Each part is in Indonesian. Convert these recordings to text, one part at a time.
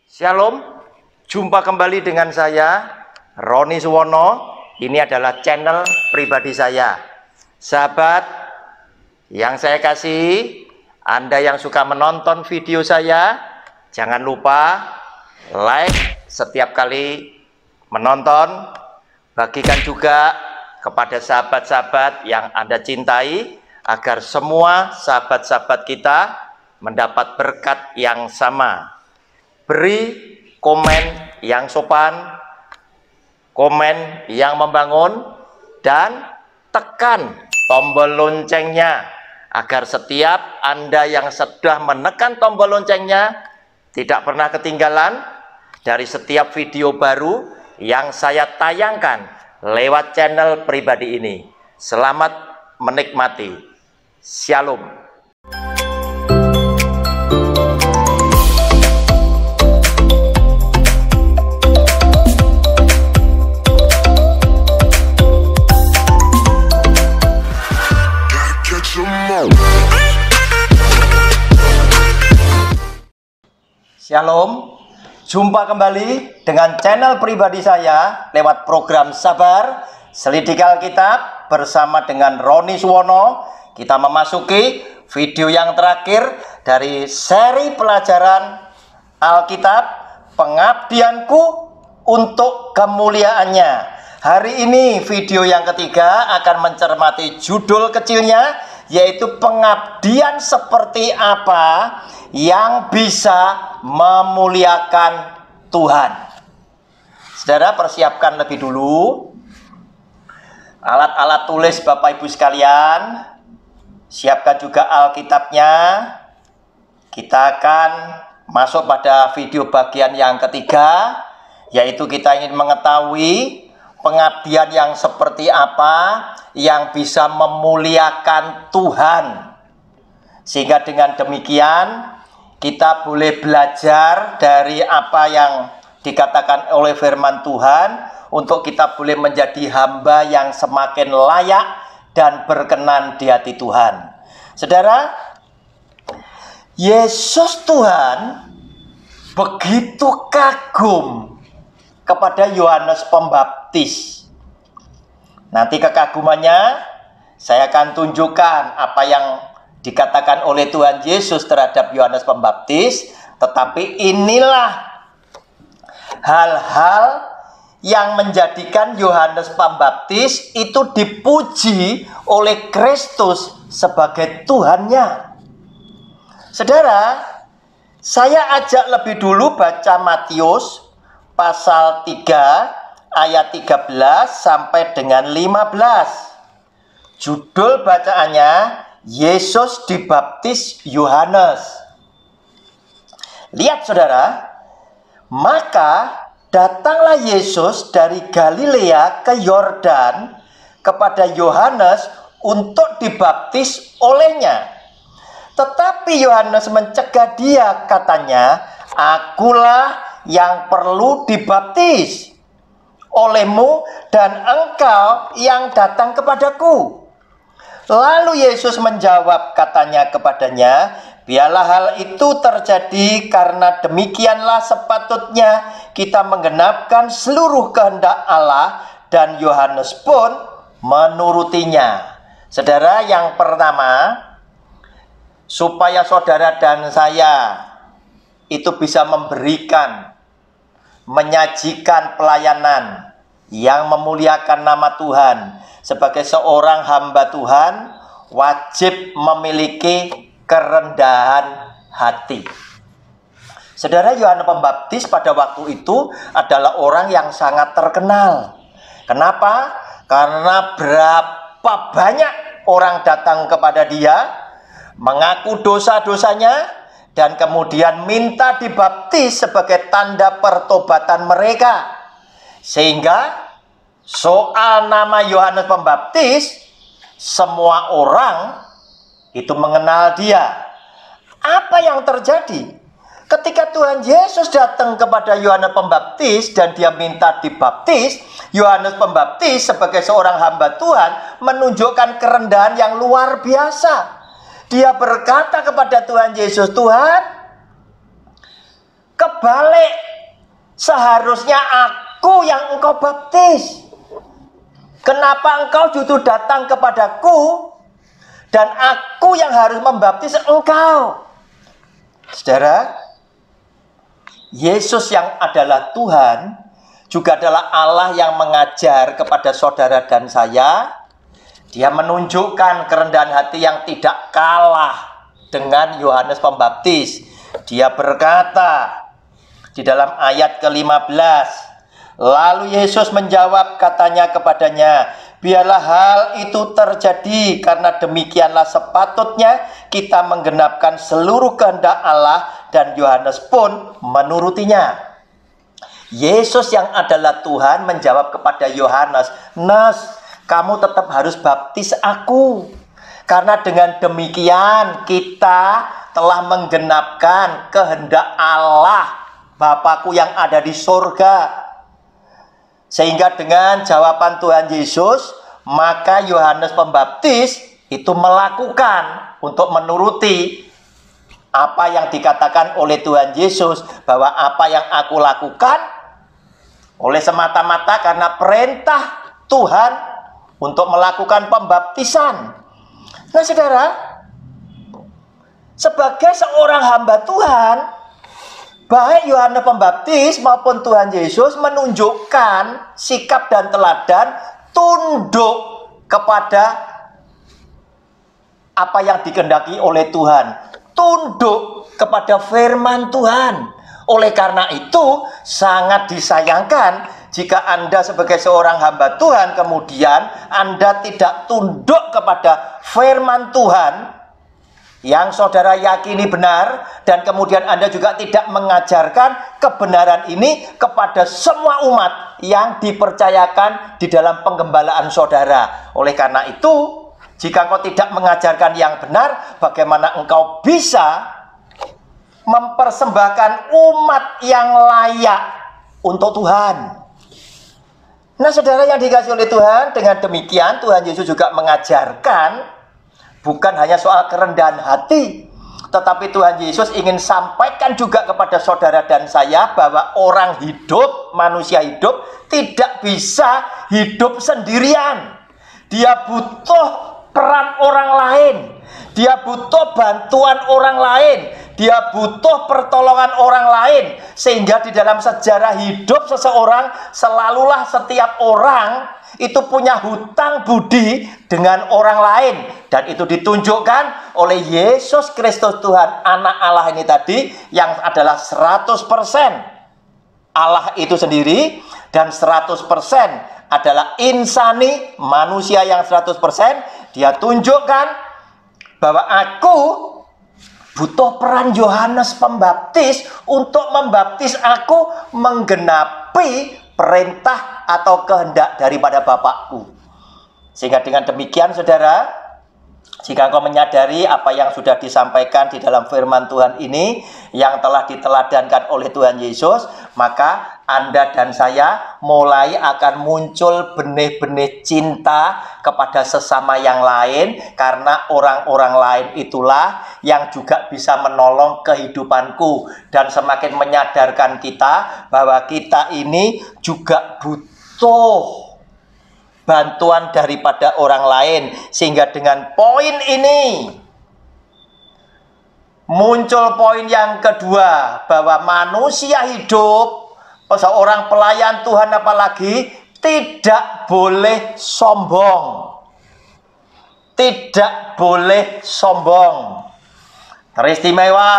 Shalom, jumpa kembali dengan saya Roni Suwono. Ini adalah channel pribadi saya. Sahabat yang saya kasih, Anda yang suka menonton video saya, jangan lupa like setiap kali menonton. Bagikan juga kepada sahabat-sahabat yang Anda cintai, agar semua sahabat-sahabat kita mendapat berkat yang sama. Beri komen yang sopan, komen yang membangun, dan tekan tombol loncengnya agar setiap Anda yang sudah menekan tombol loncengnya tidak pernah ketinggalan dari setiap video baru yang saya tayangkan lewat channel pribadi ini. Selamat menikmati. Shalom. Shalom, jumpa kembali dengan channel pribadi saya lewat program Sabar Selidik Alkitab bersama dengan Roni Suwono. Kita memasuki video yang terakhir dari seri pelajaran Alkitab, Pengabdianku untuk Kemuliaannya. Hari ini video yang ketiga akan mencermati judul kecilnya, yaitu pengabdian seperti apa yang bisa memuliakan Tuhan. Saudara, persiapkan lebih dulu alat-alat tulis Bapak Ibu sekalian. Siapkan juga Alkitabnya. Kita akan masuk pada video bagian yang ketiga, yaitu kita ingin mengetahui pengabdian yang seperti apa yang bisa memuliakan Tuhan. Sehingga dengan demikian kita boleh belajar dari apa yang dikatakan oleh firman Tuhan, untuk kita boleh menjadi hamba yang semakin layak dan berkenan di hati Tuhan. Saudara, Yesus Tuhan begitu kagum kepada Yohanes Pembaptis. Nanti kekagumannya saya akan tunjukkan apa yang dikatakan oleh Tuhan Yesus terhadap Yohanes Pembaptis. Tetapi inilah hal-hal yang menjadikan Yohanes Pembaptis itu dipuji oleh Kristus sebagai Tuhannya. Saudara, saya ajak lebih dulu baca Matius pasal 3 ayat 13 sampai dengan 15. Judul bacaannya Yesus dibaptis Yohanes. Lihat saudara, maka datanglah Yesus dari Galilea ke Yordan kepada Yohanes untuk dibaptis olehnya. Tetapi Yohanes mencegah dia, katanya, "Akulah yang perlu dibaptis olehmu, dan engkau yang datang kepadaku." Lalu Yesus menjawab, katanya kepadanya, "Biarlah hal itu terjadi, karena demikianlah sepatutnya kita menggenapkan seluruh kehendak Allah." Dan Yohanes pun menurutinya. Saudara, yang pertama, supaya saudara dan saya itu bisa memberikan, menyajikan pelayanan yang memuliakan nama Tuhan, sebagai seorang hamba Tuhan wajib memiliki kerendahan hati. Saudara, Yohanes Pembaptis pada waktu itu adalah orang yang sangat terkenal. Kenapa? Karena berapa banyak orang datang kepada dia, mengaku dosa-dosanya, dan kemudian minta dibaptis sebagai tanda pertobatan mereka. Sehingga soal nama Yohanes Pembaptis, semua orang itu mengenal dia. Apa yang terjadi? Ketika Tuhan Yesus datang kepada Yohanes Pembaptis dan dia minta dibaptis, Yohanes Pembaptis sebagai seorang hamba Tuhan menunjukkan kerendahan yang luar biasa. Dia berkata kepada Tuhan Yesus, "Tuhan, Kebalik, seharusnya aku yang engkau baptis. Kenapa engkau justru datang kepadaku dan aku yang harus membaptis engkau? Saudara, Yesus yang adalah Tuhan juga adalah Allah yang mengajar kepada saudara dan saya. Dia menunjukkan kerendahan hati yang tidak kalah dengan Yohanes Pembaptis. Dia berkata di dalam ayat ke-15, lalu Yesus menjawab, katanya kepadanya, biarlah hal itu terjadi, karena demikianlah sepatutnya kita menggenapkan seluruh kehendak Allah, dan Yohanes pun menurutinya. Yesus yang adalah Tuhan menjawab kepada Yohanes, Nas, kamu tetap harus baptis aku, karena dengan demikian kita telah menggenapkan kehendak Allah Bapakku yang ada di surga. Sehingga dengan jawaban Tuhan Yesus, maka Yohanes Pembaptis itu melakukan untuk menuruti apa yang dikatakan oleh Tuhan Yesus, bahwa apa yang aku lakukan oleh semata-mata karena perintah Tuhan untuk melakukan pembaptisan. Nah saudara, sebagai seorang hamba Tuhan, baik Yohanes Pembaptis maupun Tuhan Yesus menunjukkan sikap dan teladan tunduk kepada apa yang dikehendaki oleh Tuhan, tunduk kepada firman Tuhan. Oleh karena itu sangat disayangkan jika Anda sebagai seorang hamba Tuhan kemudian Anda tidak tunduk kepada firman Tuhan yang saudara yakini benar, dan kemudian Anda juga tidak mengajarkan kebenaran ini kepada semua umat yang dipercayakan di dalam penggembalaan saudara. Oleh karena itu, jika engkau tidak mengajarkan yang benar, bagaimana engkau bisa mempersembahkan umat yang layak untuk Tuhan? Nah saudara yang dikasihi oleh Tuhan, dengan demikian Tuhan Yesus juga mengajarkan bukan hanya soal kerendahan hati, tetapi Tuhan Yesus ingin sampaikan juga kepada saudara dan saya bahwa orang hidup, manusia hidup, tidak bisa hidup sendirian. Dia butuh peran orang lain, dia butuh bantuan orang lain, dia butuh pertolongan orang lain. Sehingga di dalam sejarah hidup seseorang, selalulah setiap orang itu punya hutang budi dengan orang lain. Dan itu ditunjukkan oleh Yesus Kristus Tuhan, anak Allah ini tadi, yang adalah 100% Allah itu sendiri, dan 100% adalah insani, manusia yang 100%. Dia tunjukkan bahwa aku butuh peran Yohanes Pembaptis untuk membaptis aku menggenapi perintah atau kehendak daripada Bapakku. Sehingga dengan demikian saudara, jika engkau menyadari apa yang sudah disampaikan di dalam firman Tuhan ini yang telah diteladankan oleh Tuhan Yesus, maka Anda dan saya mulai akan muncul benih-benih cinta kepada sesama yang lain, karena orang-orang lain itulah yang juga bisa menolong kehidupanku dan semakin menyadarkan kita bahwa kita ini juga butuh bantuan daripada orang lain. Sehingga dengan poin ini muncul poin yang kedua, bahwa manusia hidup, seorang pelayan Tuhan apalagi, tidak boleh sombong. Tidak boleh sombong. Teristimewa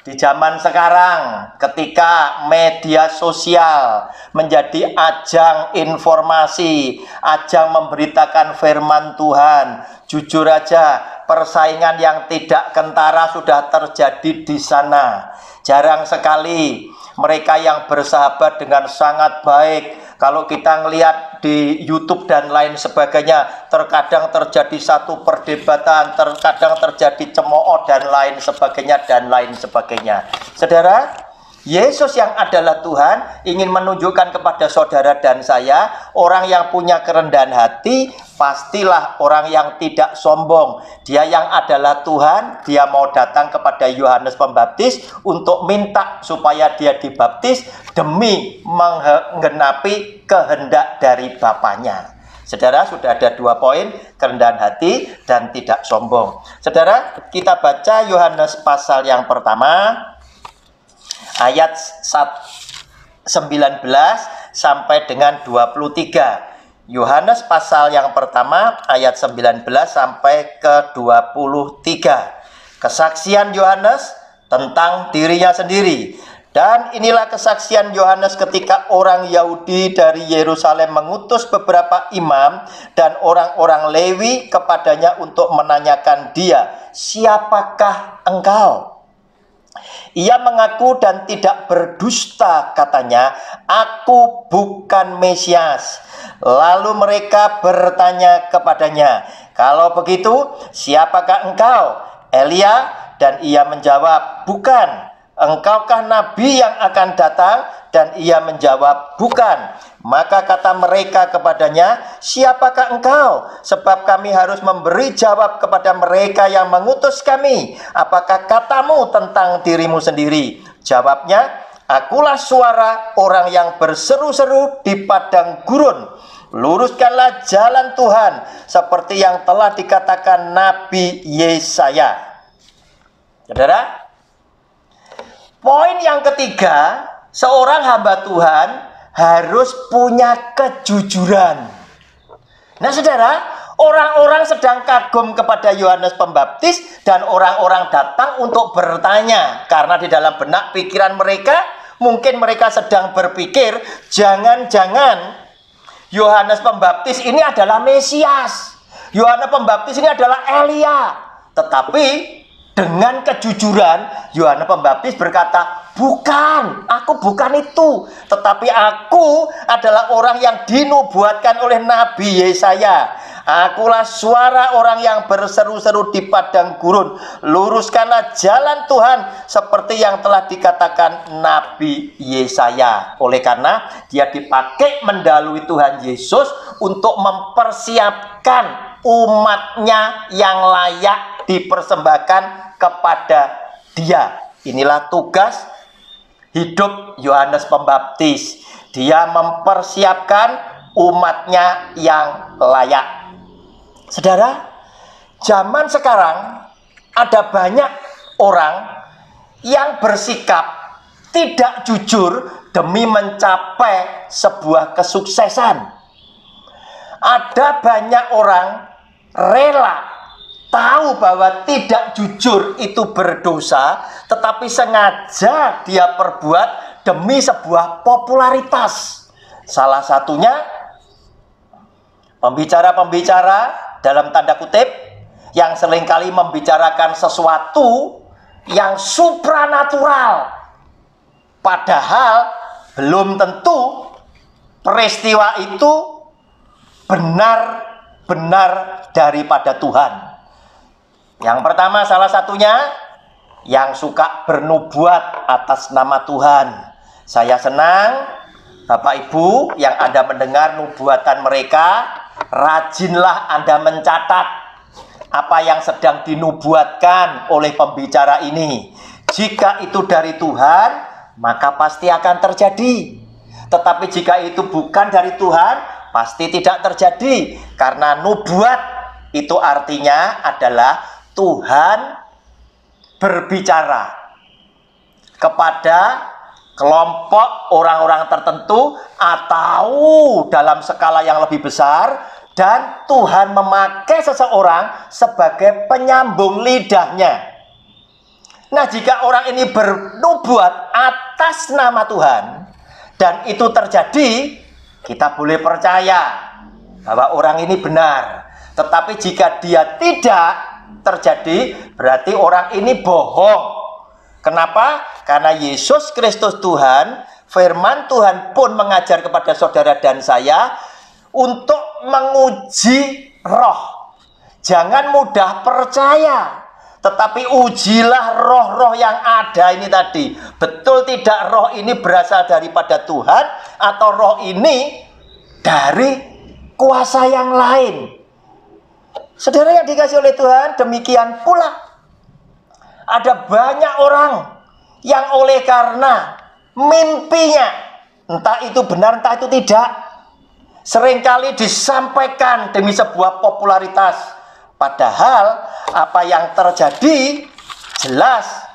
di zaman sekarang ketika media sosial menjadi ajang informasi, ajang memberitakan firman Tuhan. Jujur aja, persaingan yang tidak kentara sudah terjadi di sana. Jarang sekali mereka yang bersahabat dengan sangat baik. Kalau kita ngelihat di YouTube dan lain sebagainya, terkadang terjadi satu perdebatan, terkadang terjadi cemooh dan lain sebagainya dan lain sebagainya. Saudara, Yesus yang adalah Tuhan ingin menunjukkan kepada saudara dan saya, orang yang punya kerendahan hati pastilah orang yang tidak sombong. Dia yang adalah Tuhan, dia mau datang kepada Yohanes Pembaptis untuk minta supaya dia dibaptis demi menggenapi kehendak dari Bapaknya. Saudara, sudah ada 2 poin, kerendahan hati dan tidak sombong. Saudara, kita baca Yohanes pasal yang pertama, ayat 19 sampai dengan 23. Yohanes pasal yang pertama ayat 19 sampai ke 23. Kesaksian Yohanes tentang dirinya sendiri. Dan inilah kesaksian Yohanes ketika orang Yahudi dari Yerusalem mengutus beberapa imam dan orang-orang Lewi kepadanya untuk menanyakan dia, "Siapakah engkau?" Ia mengaku dan tidak berdusta, katanya, "Aku bukan Mesias." Lalu mereka bertanya kepadanya, "Kalau begitu, siapakah engkau? Elia?" Dan ia menjawab, "Bukan." "Engkaukah nabi yang akan datang?" Dan ia menjawab, "Bukan." Maka kata mereka kepadanya, "Siapakah engkau? Sebab kami harus memberi jawab kepada mereka yang mengutus kami. Apakah katamu tentang dirimu sendiri?" Jawabnya, "Akulah suara orang yang berseru-seru di padang gurun. Luruskanlah jalan Tuhan, seperti yang telah dikatakan Nabi Yesaya." Saudara, poin yang ketiga, seorang hamba Tuhan harus punya kejujuran. Nah saudara, orang-orang sedang kagum kepada Yohanes Pembaptis dan orang-orang datang untuk bertanya. Karena di dalam benak pikiran mereka, mungkin mereka sedang berpikir, jangan-jangan Yohanes Pembaptis ini adalah Mesias. Yohanes Pembaptis ini adalah Elia. Tetapi dengan kejujuran, Yohanes Pembaptis berkata, "Bukan, aku bukan itu. Tetapi aku adalah orang yang dinubuatkan oleh Nabi Yesaya. Akulah suara orang yang berseru-seru di padang gurun. Luruskanlah jalan Tuhan, seperti yang telah dikatakan Nabi Yesaya." Oleh karena dia dipakai mendahului Tuhan Yesus untuk mempersiapkan umatnya yang layak dipersembahkan kepada dia. Inilah tugas hidup Yohanes Pembaptis. Dia mempersiapkan umatnya yang layak. Saudara, zaman sekarang ada banyak orang yang bersikap tidak jujur demi mencapai sebuah kesuksesan. Ada banyak orang rela tahu bahwa tidak jujur itu berdosa, tetapi sengaja dia perbuat demi sebuah popularitas. Salah satunya pembicara-pembicara dalam tanda kutip yang seringkali membicarakan sesuatu yang supranatural, padahal belum tentu peristiwa itu benar-benar daripada Tuhan. Yang pertama, salah satunya yang suka bernubuat atas nama Tuhan. Saya senang Bapak Ibu yang Anda mendengar nubuatan mereka, rajinlah Anda mencatat apa yang sedang dinubuatkan oleh pembicara ini. Jika itu dari Tuhan, maka pasti akan terjadi. Tetapi jika itu bukan dari Tuhan, pasti tidak terjadi. Karena nubuat itu artinya adalah Tuhan berbicara kepada kelompok orang-orang tertentu atau dalam skala yang lebih besar, dan Tuhan memakai seseorang sebagai penyambung lidahnya. Nah, jika orang ini bernubuat atas nama Tuhan dan itu terjadi, kita boleh percaya bahwa orang ini benar. Tetapi jika dia tidak terjadi, berarti orang ini bohong. Kenapa? Karena Yesus Kristus Tuhan, firman Tuhan pun mengajar kepada saudara dan saya untuk menguji roh. Jangan mudah percaya, Tetapi ujilah roh-roh yang ada ini tadi. Betul tidak roh ini berasal daripada Tuhan, atau roh ini dari kuasa yang lain. Saudara yang dikasih oleh Tuhan, demikian pula ada banyak orang yang oleh karena mimpinya, entah itu benar entah itu tidak, seringkali disampaikan demi sebuah popularitas. Padahal apa yang terjadi jelas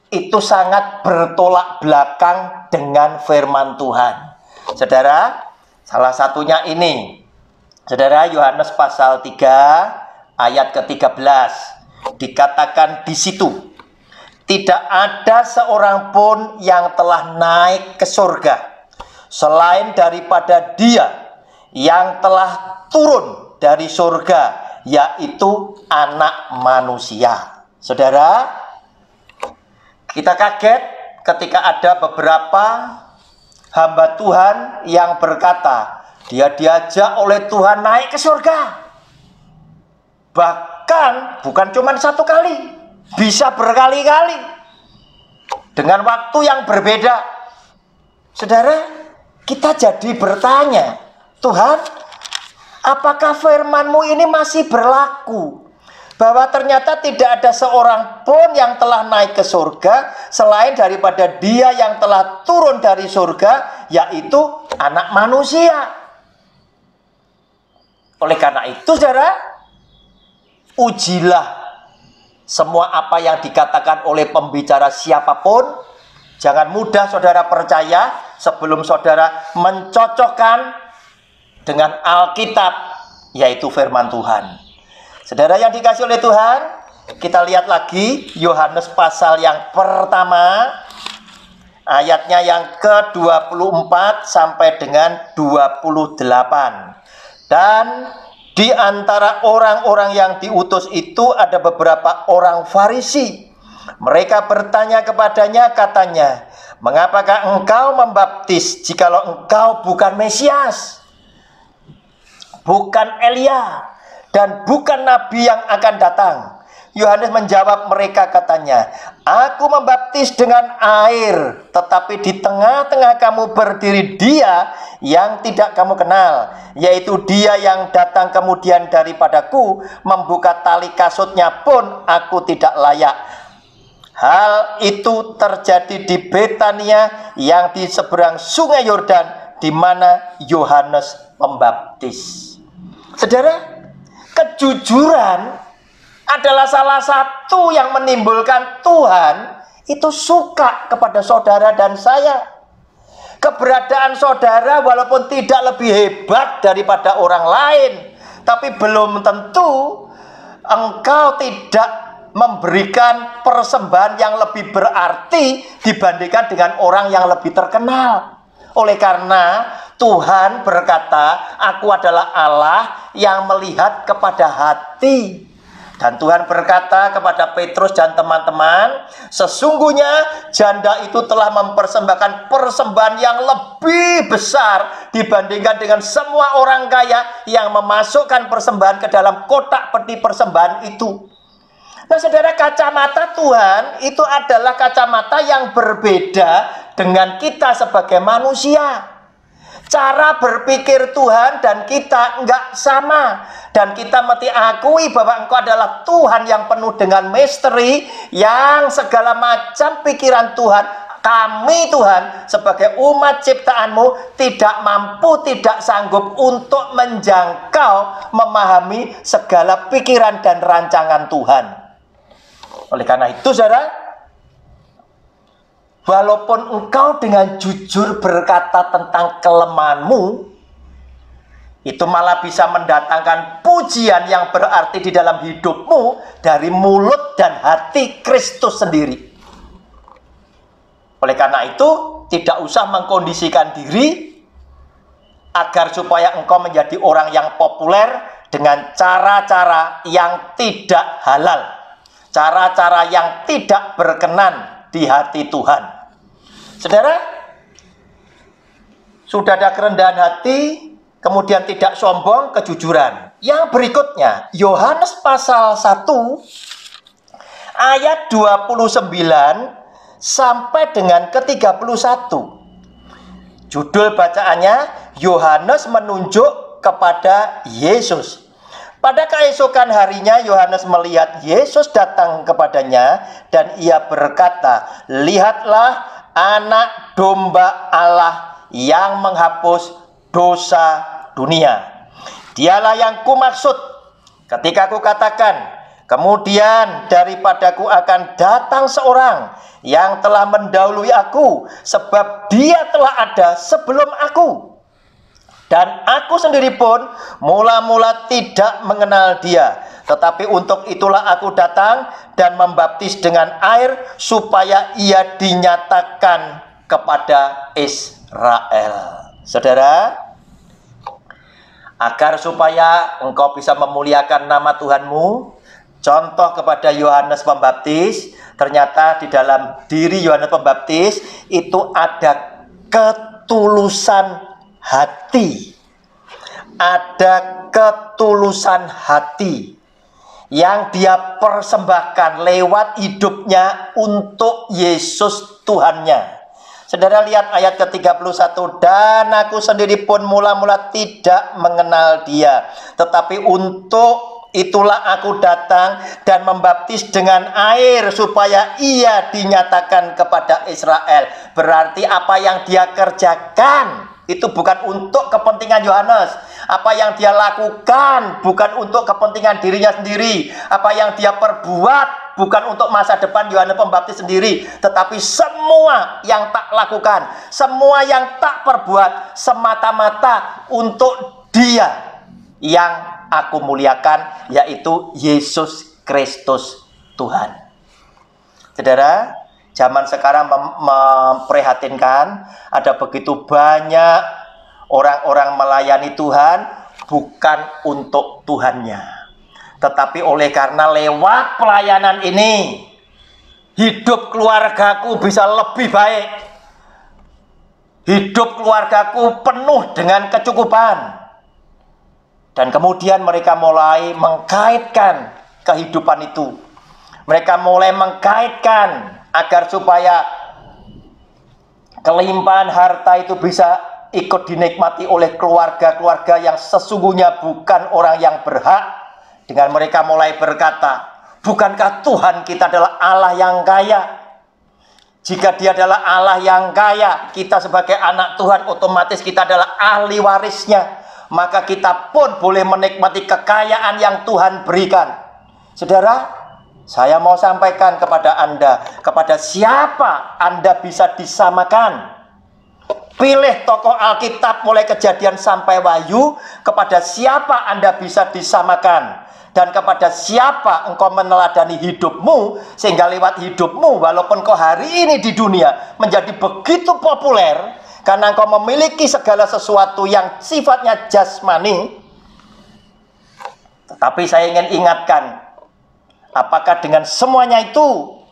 itu sangat bertolak belakang dengan firman Tuhan. Saudara, salah satunya ini. Saudara, Yohanes pasal 3 ayat ke-13 dikatakan di situ, tidak ada seorang pun yang telah naik ke surga selain daripada Dia yang telah turun dari surga, yaitu Anak Manusia. Saudara, kita kaget ketika ada beberapa hamba Tuhan yang berkata, dia diajak oleh Tuhan naik ke surga. Bahkan bukan cuma satu kali, bisa berkali-kali dengan waktu yang berbeda. Saudara, kita jadi bertanya, Tuhan, apakah firman-Mu ini masih berlaku? Bahwa ternyata tidak ada seorang pun yang telah naik ke surga selain daripada Dia yang telah turun dari surga, yaitu Anak Manusia. Oleh karena itu, saudara, ujilah semua apa yang dikatakan oleh pembicara siapapun. Jangan mudah saudara percaya sebelum saudara mencocokkan dengan Alkitab, yaitu firman Tuhan. Saudara yang dikasih oleh Tuhan, kita lihat lagi Yohanes pasal yang pertama, ayatnya yang ke-24 sampai dengan 28. Dan di antara orang-orang yang diutus itu ada beberapa orang Farisi. Mereka bertanya kepadanya, katanya, mengapakah engkau membaptis jikalau engkau bukan Mesias, bukan Elia, dan bukan nabi yang akan datang? Yohanes menjawab mereka, katanya, aku membaptis dengan air, tetapi di tengah-tengah kamu berdiri Dia yang tidak kamu kenal, yaitu Dia yang datang kemudian daripadaku, membuka tali kasutnya pun aku tidak layak. Hal itu terjadi di Betania yang di seberang sungai Yordan, di mana Yohanes membaptis. Saudara, kejujuran adalah salah satu yang menimbulkan Tuhan itu suka kepada saudara dan saya. Keberadaan saudara walaupun tidak lebih hebat daripada orang lain, tapi belum tentu engkau tidak memberikan persembahan yang lebih berarti dibandingkan dengan orang yang lebih terkenal. Oleh karena Tuhan berkata, aku adalah Allah yang melihat kepada hati. Dan Tuhan berkata kepada Petrus dan teman-teman, sesungguhnya janda itu telah mempersembahkan persembahan yang lebih besar dibandingkan dengan semua orang kaya yang memasukkan persembahan ke dalam kotak peti persembahan itu. Nah, saudara, kacamata Tuhan itu adalah kacamata yang berbeda dengan kita sebagai manusia. Cara berpikir Tuhan dan kita enggak sama. Dan kita mesti akui bahwa engkau adalah Tuhan yang penuh dengan misteri, yang segala macam pikiran Tuhan, kami Tuhan sebagai umat ciptaan-Mu tidak mampu, tidak sanggup untuk menjangkau, memahami segala pikiran dan rancangan Tuhan. Oleh karena itu, saudara, walaupun engkau dengan jujur berkata tentang kelemahanmu, itu malah bisa mendatangkan pujian yang berarti di dalam hidupmu dari mulut dan hati Kristus sendiri. Oleh karena itu, tidak usah mengkondisikan diri agar supaya engkau menjadi orang yang populer dengan cara-cara yang tidak halal, cara-cara yang tidak berkenan di hati Tuhan. Saudara, sudah ada kerendahan hati, kemudian tidak sombong, kejujuran. yang berikutnya, Yohanes pasal 1 ayat 29 sampai dengan ke-31. Judul bacaannya, Yohanes menunjuk kepada Yesus. Pada keesokan harinya Yohanes melihat Yesus datang kepadanya dan ia berkata, "Lihatlah anak domba Allah yang menghapus dosa dunia. Dialah yang kumaksud ketika ku katakan, kemudian daripadaku akan datang seorang yang telah mendahului aku, sebab dia telah ada sebelum aku. Dan aku sendiri pun mula-mula tidak mengenal dia. Tetapi untuk itulah aku datang dan membaptis dengan air, supaya ia dinyatakan kepada Israel." Saudara, agar supaya engkau bisa memuliakan nama Tuhanmu, contoh kepada Yohanes Pembaptis, ternyata di dalam diri Yohanes Pembaptis itu ada ketulusan hati. Ada ketulusan hati yang dia persembahkan lewat hidupnya untuk Yesus Tuhannya. Saudara lihat ayat ke-31, "Dan aku sendiri pun mula-mula tidak mengenal dia, tetapi untuk itulah aku datang dan membaptis dengan air, supaya ia dinyatakan kepada Israel." Berarti apa yang dia kerjakan itu bukan untuk kepentingan Yohanes. Apa yang dia lakukan bukan untuk kepentingan dirinya sendiri. Apa yang dia perbuat bukan untuk masa depan Yohanes Pembaptis sendiri. Tetapi semua yang tak lakukan, semua yang tak perbuat, semata-mata untuk Dia yang aku muliakan, yaitu Yesus Kristus Tuhan. Saudara, zaman sekarang memprihatinkan, ada begitu banyak orang-orang melayani Tuhan bukan untuk Tuhannya, tetapi oleh karena lewat pelayanan ini hidup keluargaku bisa lebih baik, hidup keluargaku penuh dengan kecukupan, dan kemudian mereka mulai mengkaitkan kehidupan itu. Mereka mulai mengkaitkan agar supaya kelimpahan harta itu bisa ikut dinikmati oleh keluarga-keluarga yang sesungguhnya bukan orang yang berhak. Dengan mereka mulai berkata, "Bukankah Tuhan kita adalah Allah yang kaya? Jika Dia adalah Allah yang kaya, kita sebagai anak Tuhan otomatis kita adalah ahli warisnya. Maka kita pun boleh menikmati kekayaan yang Tuhan berikan." Saudara, saya mau sampaikan kepada Anda, kepada siapa Anda bisa disamakan. Pilih tokoh Alkitab mulai Kejadian sampai Wahyu, kepada siapa Anda bisa disamakan. Dan kepada siapa engkau meneladani hidupmu, sehingga lewat hidupmu, walaupun kau hari ini di dunia menjadi begitu populer, karena engkau memiliki segala sesuatu yang sifatnya jasmani. Tetapi saya ingin ingatkan, apakah dengan semuanya itu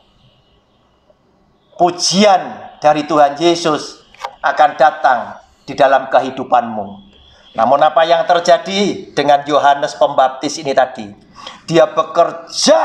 pujian dari Tuhan Yesus akan datang di dalam kehidupanmu? Namun apa yang terjadi dengan Yohanes Pembaptis ini tadi? Dia bekerja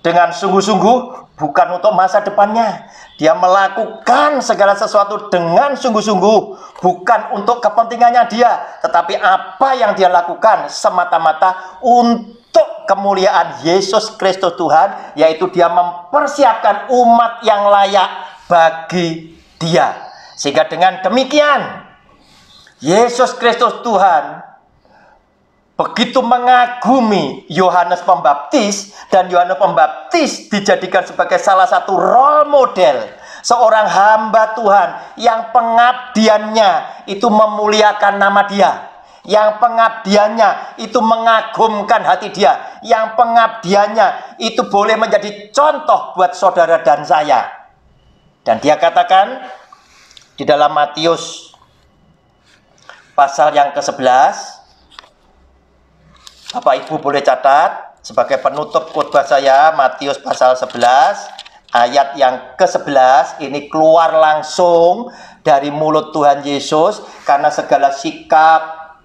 dengan sungguh-sungguh bukan untuk masa depannya. Dia melakukan segala sesuatu dengan sungguh-sungguh bukan untuk kepentingannya dia, tetapi apa yang dia lakukan semata-mata untuk kemuliaan Yesus Kristus Tuhan, yaitu dia mempersiapkan umat yang layak bagi Dia. Sehingga dengan demikian Yesus Kristus Tuhan begitu mengagumi Yohanes Pembaptis, dan Yohanes Pembaptis dijadikan sebagai salah satu role model, seorang hamba Tuhan yang pengabdiannya itu memuliakan nama Dia, yang pengabdiannya itu mengagumkan hati Dia, yang pengabdiannya itu boleh menjadi contoh buat saudara dan saya. Dan dia katakan di dalam Matius pasal yang ke-11, Bapak Ibu boleh catat sebagai penutup khotbah saya, Matius pasal 11 ayat yang ke-11 ini keluar langsung dari mulut Tuhan Yesus, karena segala sikap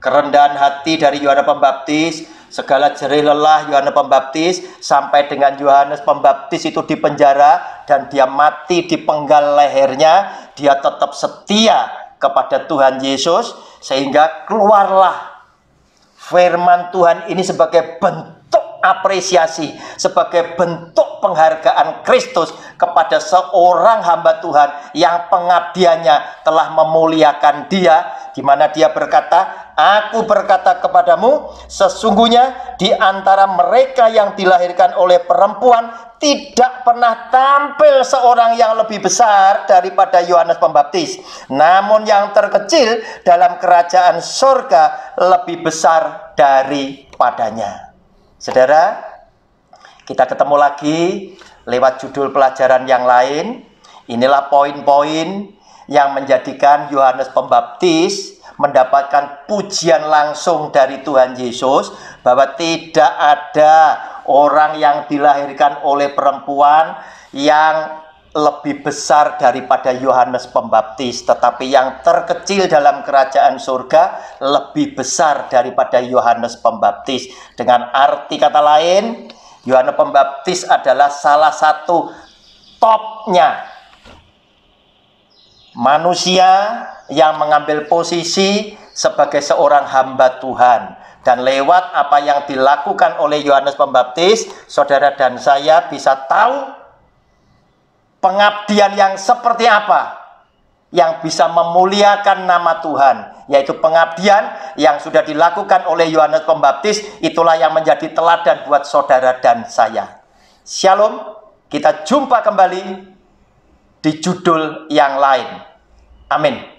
kerendahan hati dari Yohanes Pembaptis, segala jerih lelah Yohanes Pembaptis, sampai dengan Yohanes Pembaptis itu dipenjara dan dia mati di penggal lehernya, dia tetap setia kepada Tuhan Yesus, sehingga keluarlah firman Tuhan ini sebagai bentuk apresiasi, sebagai bentuk penghargaan Kristus kepada seorang hamba Tuhan yang pengabdiannya telah memuliakan dia, di mana dia berkata, "Aku berkata kepadamu, sesungguhnya di antara mereka yang dilahirkan oleh perempuan tidak pernah tampil seorang yang lebih besar daripada Yohanes Pembaptis. Namun yang terkecil dalam kerajaan surga lebih besar daripadanya." Saudara, kita ketemu lagi lewat judul pelajaran yang lain. Inilah poin-poin yang menjadikan Yohanes Pembaptis mendapatkan pujian langsung dari Tuhan Yesus, bahwa tidak ada orang yang dilahirkan oleh perempuan yang lebih besar daripada Yohanes Pembaptis, tetapi yang terkecil dalam kerajaan surga lebih besar daripada Yohanes Pembaptis. Dengan arti kata lain, Yohanes Pembaptis adalah salah satu topnya manusia yang mengambil posisi sebagai seorang hamba Tuhan. Dan lewat apa yang dilakukan oleh Yohanes Pembaptis, saudara dan saya bisa tahu pengabdian yang seperti apa yang bisa memuliakan nama Tuhan, yaitu pengabdian yang sudah dilakukan oleh Yohanes Pembaptis. Itulah yang menjadi teladan buat saudara dan saya. Shalom, kita jumpa kembali di judul yang lain. Amin.